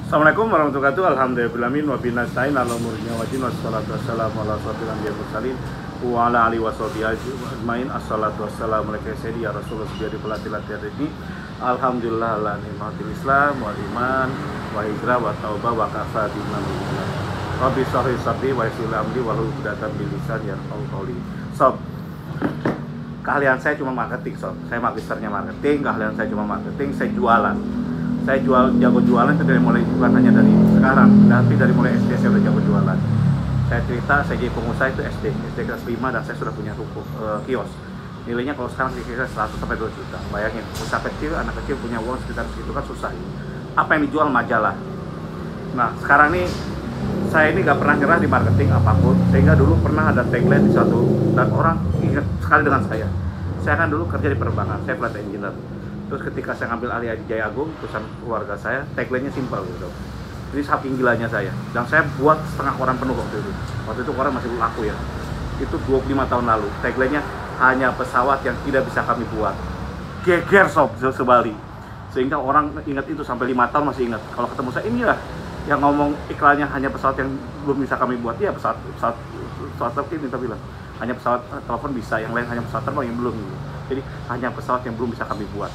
Assalamualaikum warahmatullahi wabarakatuh. Alhamdulillahirabbil alamin wa binasta'in ala umuri wajin wassalatu wassalamu ala asyrofil anbiya'i wal mursalin wa ala alihi washabihi ajmain. Assalatu wassalamu alayka ya sayyidi ya rasulullah subhanahu wa ta'ala ini. Alhamdulillah ala ni'matil islam wal iman wa hijrah wa taubah wa kafa biman. Rabbi shrah li sadri wa yassir li amri wahlul 'uqdatam min lisani yafqahu qawli. Sob, keahlian saya cuma marketing, sob. Saya magisternya marketing, keahlian saya cuma marketing, saya jualan. Saya jago jualan itu dari mulai, bukan hanya dari sekarang, tapi dari mulai SD saya udah jago jualan. Saya cerita, saya jadi pengusaha itu SD kelas 5 dan saya sudah punya ruko, kios. Nilainya kalau sekarang kira-kira 100 sampai 2 juta. Bayangin, usaha kecil, anak kecil punya uang sekitar segitu kan susah. Apa yang dijual? Majalah. Nah, sekarang nih saya ini gak pernah nyerah di marketing apapun, sehingga dulu pernah ada tagline di satu, dan orang ingat sekali dengan saya. Saya kan dulu kerja di penerbangan, saya flight engineer. Terus ketika saya ngambil alih di Jaya Agung, perusahaan keluarga saya, tagline-nya simpel gitu. Jadi saking gilanya saya. Dan saya buat setengah koran penuh waktu itu. Waktu itu koran masih laku ya. Itu 25 tahun lalu. Tagline-nya hanya pesawat yang tidak bisa kami buat. Geger sob sebali. Sehingga orang ingat itu sampai 5 tahun masih ingat. Kalau ketemu saya, inilah yang ngomong iklannya hanya pesawat yang belum bisa kami buat. Iya, pesawat terbang minta bilang. Hanya pesawat telepon bisa, yang lain hanya pesawat terbang yang belum gitu. Jadi hanya pesawat yang belum bisa kami buat.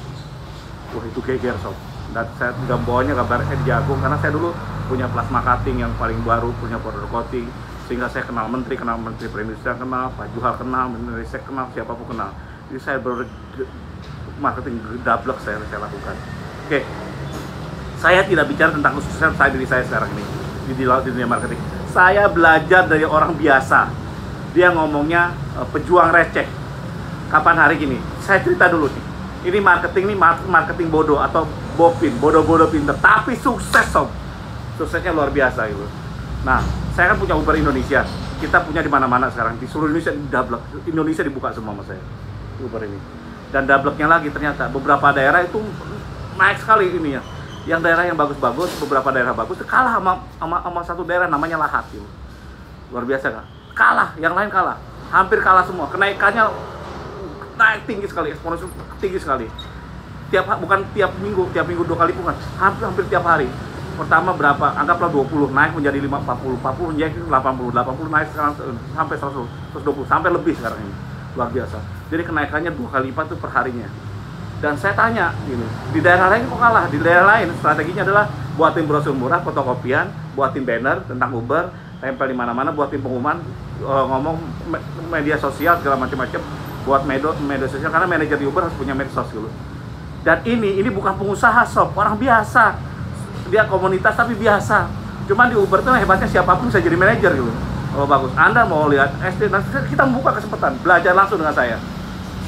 Wah, itu geger sob. Dan saya nggak bawanya kabar di Jagung karena saya dulu punya plasma cutting yang paling baru, punya powder coating, sehingga saya kenal menteri perindustrian, kenal Pak Juhal, kenal menteri saya kenal, siapapun kenal. Jadi saya baru marketing dablek saya lakukan. Oke, saya tidak bicara tentang kesuksesan saya diri saya sekarang ini di dunia marketing. Saya belajar dari orang biasa. Dia ngomongnya pejuang receh. Kapan hari gini? Saya cerita dulu nih. Ini marketing bodoh atau bopin, bodoh-bodoh pinter, tapi sukses sob. Suksesnya luar biasa gitu. Nah, saya kan punya Uber Indonesia. Kita punya di mana-mana sekarang, di seluruh Indonesia Indonesia dibuka semua sama saya. Uber ini. Dan dableknya lagi ternyata beberapa daerah itu naik sekali ini ya. Yang daerah yang bagus-bagus, beberapa daerah bagus kalah sama satu daerah namanya Lahat gitu. Luar biasa kan? Kalah, yang lain kalah. Hampir kalah semua. Kenaikannya naik tinggi sekali, eksponensial tinggi sekali. Bukan tiap minggu 2 kali bukan, hampir tiap hari. Pertama berapa? Anggaplah 20, naik menjadi 40 menjadi 80 naik sekarang sampai 120, sampai lebih sekarang ini. Luar biasa. Jadi kenaikannya 2 kali lipat tuh per harinya. Dan saya tanya gini, di daerah lain kok kalah? Di daerah lain strateginya adalah buatin brosur murah, fotokopian, buatin banner tentang Uber, tempel di mana-mana, buatin pengumuman, ngomong media sosial segala macam-macam. Buat media sosial karena manajer di Uber harus punya medsos dulu. Dan ini bukan pengusaha sob, orang biasa. Dia komunitas tapi biasa. Cuman di Uber tuh hebatnya siapapun bisa jadi manajer gitu. Oh bagus. Anda mau lihat SD, nanti kita membuka kesempatan belajar langsung dengan saya.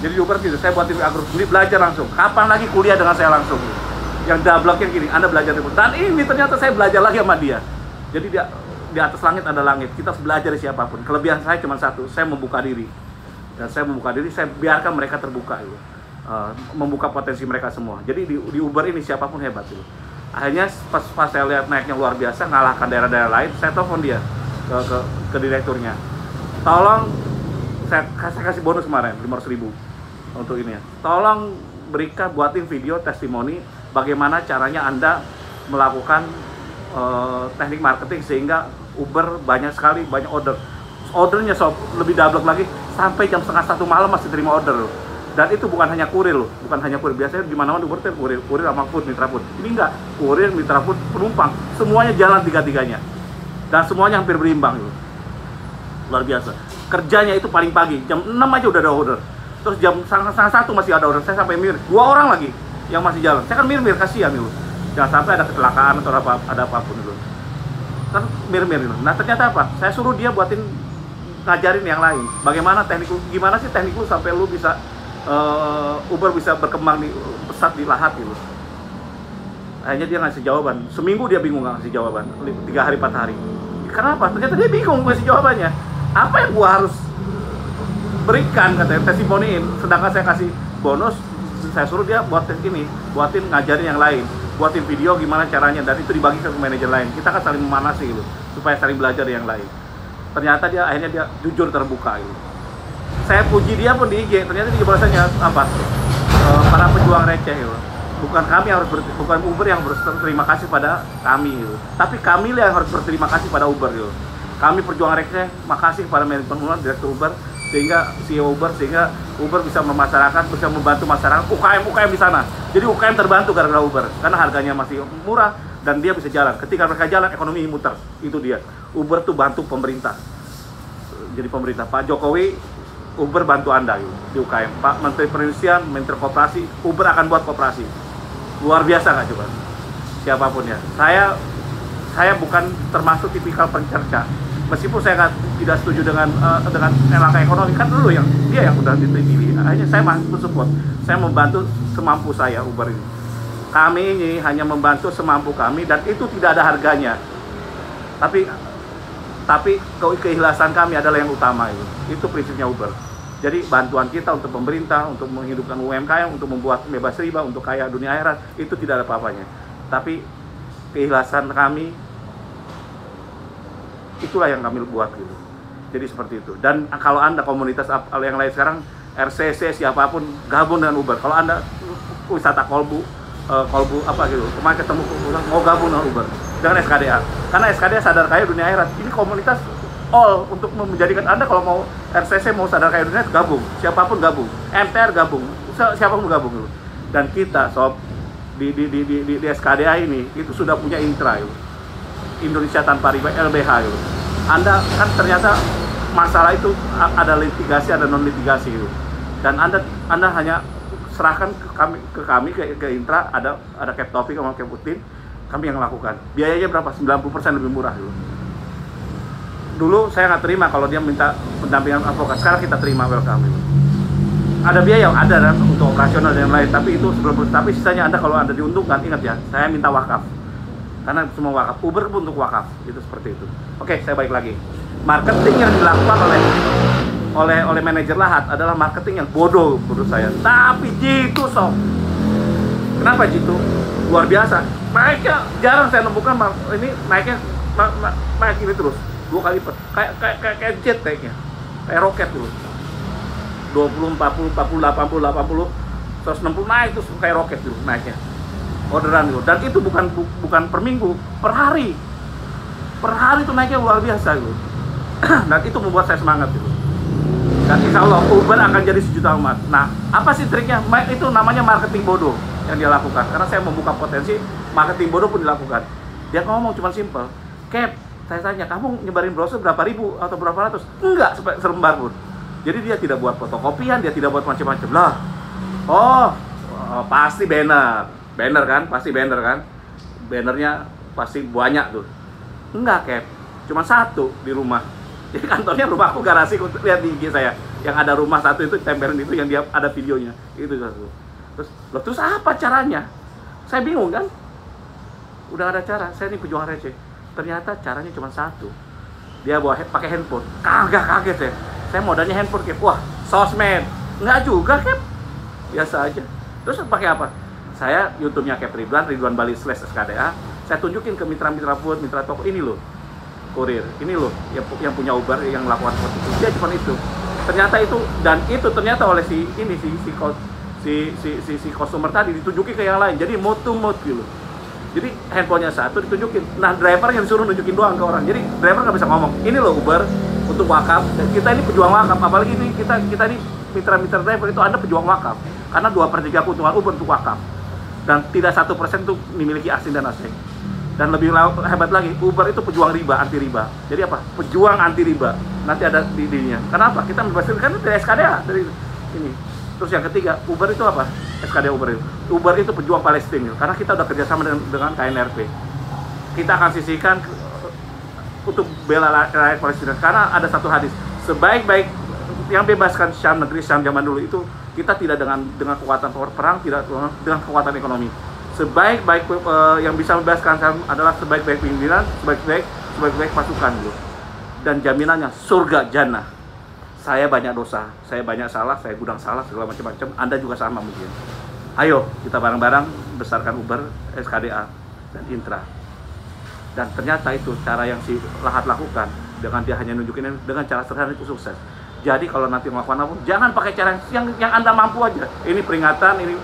Jadi di Uber gitu, saya buatin grup sendiri belajar langsung. Kapan lagi kuliah dengan saya langsung? Yang dableknya gini, Anda belajar di Uber. Dan ini ternyata saya belajar lagi sama dia. Jadi dia di atas langit ada langit. Kita harus belajar dari siapapun. Kelebihan saya cuma satu, saya membuka diri. Dan saya membuka diri, saya biarkan mereka terbuka gitu. Membuka potensi mereka semua. Jadi di Uber ini siapapun hebat gitu. Akhirnya pas saya lihat naiknya luar biasa, ngalahkan daerah-daerah lain, saya telepon dia ke direkturnya. Tolong, saya kasih bonus kemarin 500.000 untuk ini ya. Tolong buatin video testimoni bagaimana caranya Anda melakukan teknik marketing sehingga Uber banyak ordernya sob, lebih dablek lagi sampai jam 12:30 malam masih terima order loh. Dan itu bukan hanya kurir loh, biasanya di mana-mana Uber tuh kurir sama food, mitra food. Ini enggak, kurir, mitra food, penumpang, semuanya jalan tiga-tiganya. Dan semuanya hampir berimbang loh. Luar biasa. Kerjanya itu paling pagi, jam 6 aja udah ada order. Terus jam 1:30 masih ada order. Saya sampai mir, 2 orang lagi yang masih jalan. Saya kan mir kasihan gitu. Jangan sampai ada kecelakaan atau ada apapun gitu. Kan mir gitu. Nah, ternyata apa? Saya suruh dia buatin ngajarin yang lain, gimana sih teknik lu sampai lu bisa Uber bisa berkembang di pesat di Lahat gitu. Akhirnya dia ngasih jawaban, seminggu dia bingung nggak ngasih jawaban, 3 hari 4 hari. Kenapa? Ternyata dia bingung ngasih jawabannya. Apa yang gua harus berikan, katanya, testimoniin, sedangkan saya kasih bonus, saya suruh dia buatin ngajarin yang lain, buatin video gimana caranya, dan itu dibagi ke manajer lain. Kita kan saling memanasi gitu, supaya saling belajar dari yang lain. Ternyata akhirnya dia jujur terbuka gitu. Saya puji dia pun di IG, ternyata dia bahasanya apa? Para pejuang receh gitu. Bukan kami yang bukan Uber yang harus berterima kasih pada kami gitu. Tapi kami yang harus berterima kasih pada Uber gitu. Kami perjuangan reknya, makasih kepada manajemen direktur Uber, sehingga CEO Uber, sehingga Uber bisa memasyarakat, bisa membantu masyarakat, UKM di sana. Jadi UKM terbantu gara-gara Uber, karena harganya masih murah dan dia bisa jalan. Ketika mereka jalan, ekonomi muter. Itu dia. Uber tuh bantu pemerintah. Jadi pemerintah Pak Jokowi, Uber bantu Anda gitu, di UKM. Pak Menteri Perindustrian, Menteri Koperasi, Uber akan buat koperasi. Luar biasa nggak coba? Siapapun ya. Saya bukan termasuk tipikal pencerca. Meskipun saya tidak setuju dengan langkah ekonomi, kan dulu dia yang udah dipilih. Hanya saya masih support. Saya membantu semampu saya Uber ini. Kami ini hanya membantu semampu kami dan itu tidak ada harganya. Tapi keikhlasan kami adalah yang utama itu. Itu prinsipnya Uber. Jadi bantuan kita untuk pemerintah, untuk menghidupkan UMKM, untuk membuat bebas riba, untuk kaya dunia akhirat, itu tidak ada apa-apanya. Tapi keikhlasan kami, itulah yang kami buat gitu. Jadi seperti itu. Dan kalau Anda komunitas yang lain sekarang, RCC siapapun gabung dengan Uber. Kalau Anda wisata kolbu apa gitu, kemarin ketemu mau gabung dengan Uber, dengan SKDA. Karena SKDA sadar kaya dunia akhirat. Ini komunitas all untuk menjadikan Anda kalau mau RCC mau sadar kaya dunia gabung, siapapun gabung, MTR gabung, siapapun gabung gitu. Dan kita sob di SKDA ini itu sudah punya intra gitu. Indonesia tanpa riba, LBH gitu. Anda kan ternyata masalah itu ada litigasi, ada non litigasi gitu. Dan Anda hanya serahkan ke kami ke intra, ada Cap Taufik sama Cap Utin, kami yang lakukan. Biayanya berapa? 90% lebih murah dulu. Dulu saya nggak terima kalau dia minta pendampingan advokat. Sekarang kita terima, welcome. Ada biaya, ada untuk operasional dan lain, tapi itu sebelum. Tapi sisanya kalau Anda diuntungkan, ingat ya, saya minta wakaf. Karena semua wakaf, Uber pun untuk wakaf, itu seperti itu. Oke, saya balik lagi. Marketing yang dilakukan oleh manajer Lahat adalah marketing yang bodoh menurut saya. Tapi jitu sob. Kenapa jitu? Luar biasa. Naiknya jarang saya nemukan ini naiknya naik ini terus 2 kali lipat. Kayak jet naiknya. Kayak roket dulu. 20, 40, 80, 160 naik terus kayak roket dulu naiknya. Orderan gitu. Dan itu bukan per minggu, per hari. Per hari itu naiknya luar biasa gitu. Dan itu membuat saya semangat gitu. Dan insya Allah Uber akan jadi sejuta umat. Nah, apa sih triknya? Itu namanya marketing bodoh yang dia lakukan. Karena saya membuka potensi marketing bodoh pun dilakukan. Dia ngomong cuma simple. Cap, saya tanya, kamu nyebarin brosur berapa ribu atau berapa ratus? Enggak, selembar pun. Jadi dia tidak buat fotokopian, dia tidak buat macam-macam lah. Pasti banner kan, pasti banner kan. Bannernya pasti banyak tuh. Enggak, Cap. Cuma satu di rumah. Jadi kantornya rumahku garasi, lihat di IG saya yang ada rumah satu itu tempelin itu yang dia ada videonya itu satu. Terus apa caranya? Saya bingung kan? Udah ada cara, saya ini pejuang receh. Ternyata caranya cuma satu. Dia pakai handphone. Kaget ya. Saya modalnya handphone Cap. Wah, sosmed. Enggak juga Cap. Biasa aja. Terus pakai apa? Saya YouTube-nya Cap Ridwan Bali /SKDA. Saya tunjukin ke mitra-mitra food, mitra toko ini loh. Kurir, ini loh yang punya Uber yang melakukan seperti itu. Dia cuma itu. Ternyata itu ternyata oleh si customer tadi ditunjukin ke yang lain. Jadi mode to mode gitu. Jadi handphonenya satu ditunjukin. Nah, driver yang disuruh nunjukin doang ke orang. Jadi driver nggak bisa ngomong. Ini loh Uber untuk wakaf. Dan kita ini pejuang wakaf. Apalagi ini kita ini mitra-mitra driver itu Anda pejuang wakaf. Karena 2/3 keuntungan Uber untuk wakaf. Dan tidak 1% itu dimiliki asing dan asing. Dan lebih hebat lagi, Uber itu pejuang riba, anti riba. Jadi apa? Pejuang anti riba. Nanti ada di dirinya. Kenapa? Kita membebaskan kan dari SKDA dari ini. Terus yang ketiga, Uber itu apa? SKDA Uber itu. Uber itu pejuang Palestina. Karena kita udah kerjasama dengan KNRP. Kita akan sisihkan untuk bela rakyat Palestina. Karena ada satu hadis, sebaik-baik yang bebaskan Syam, negeri Syam zaman dulu itu kita tidak dengan kekuatan perang, tidak dengan kekuatan ekonomi. Sebaik-baik yang bisa membebaskan adalah sebaik-baik pimpinan, sebaik-baik pasukan gitu. Dan jaminannya surga jannah. Saya banyak dosa, saya banyak salah, saya gudang salah segala macam-macam. Anda juga sama mungkin. Ayo kita bareng-bareng besarkan Uber, SKDA dan Intra. Dan ternyata itu cara yang si Lahat lakukan dengan dia hanya nunjukin dengan cara sederhana itu sukses. Jadi kalau nanti melakukan apa, jangan pakai cara yang Anda mampu aja. Ini peringatan, ini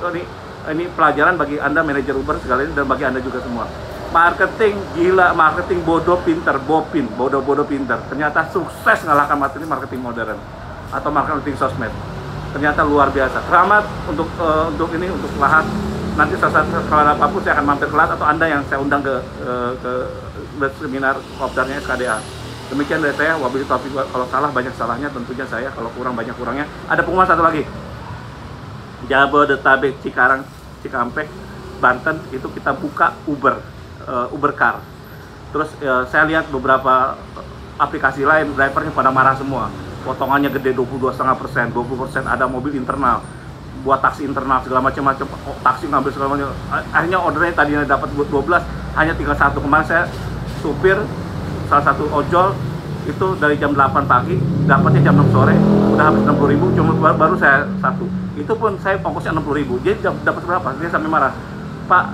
ini pelajaran bagi Anda manajer Uber sekalian dan bagi Anda juga semua. Marketing gila, marketing bodoh pinter, bodoh pinter. Ternyata sukses ngalahkan marketing modern atau marketing sosmed. Ternyata luar biasa. Selamat untuk ini, untuk Lahat. Nanti saat kalau apapun saya akan mampir ke Lahat atau Anda yang saya undang ke seminar kopdarnya SKDA. Demikian dari saya, wabillahi taufiq. Kalau salah banyak salahnya tentunya saya, kalau kurang banyak kurangnya. Ada pengumuman satu lagi. Jabodetabek, Cikarang, Cikampek, Banten itu kita buka Uber Car. Terus saya lihat beberapa aplikasi lain drivernya pada marah semua. Potongannya gede 22,5%, 20%, ada mobil internal. Buat taksi internal segala macam-macam, taksi ngambil segala macam. Akhirnya ordernya tadinya dapat buat 12, hanya tinggal 1. Kemarin saya supir salah satu ojol itu dari jam 8 pagi dapatnya jam 6 sore, udah habis 60.000, cuma baru saya 1. Itu pun saya ongkosnya 60.000. Jadi dapat berapa? Dia sampai marah, Pak,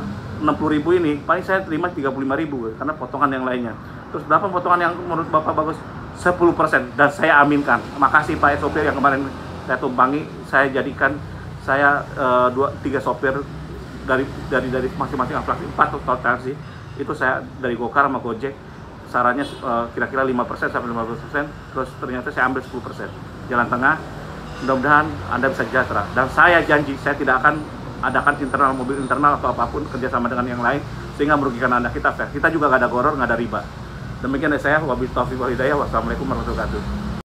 60.000 ini paling saya terima 35.000 karena potongan yang lainnya. Terus berapa potongan yang menurut Bapak bagus? 10%, dan saya aminkan. Makasih Pak sopir yang kemarin saya tumpangi, saya jadikan saya 3 sopir dari masing-masing aplikasi, 4 total taksi itu saya dari Gokar sama Gojek. Sarannya kira-kira 5% sampai 15%, terus ternyata saya ambil 10%. Jalan tengah, mudah-mudahan Anda bisa sejahtera. Dan saya janji saya tidak akan adakan internal mobil internal atau apapun kerjasama dengan yang lain sehingga merugikan Anda. Kita fair. Kita juga nggak ada goror, nggak ada riba. Demikian dari saya, wabillahi taufiq wal hidayah. Wassalamualaikum warahmatullahi wabarakatuh.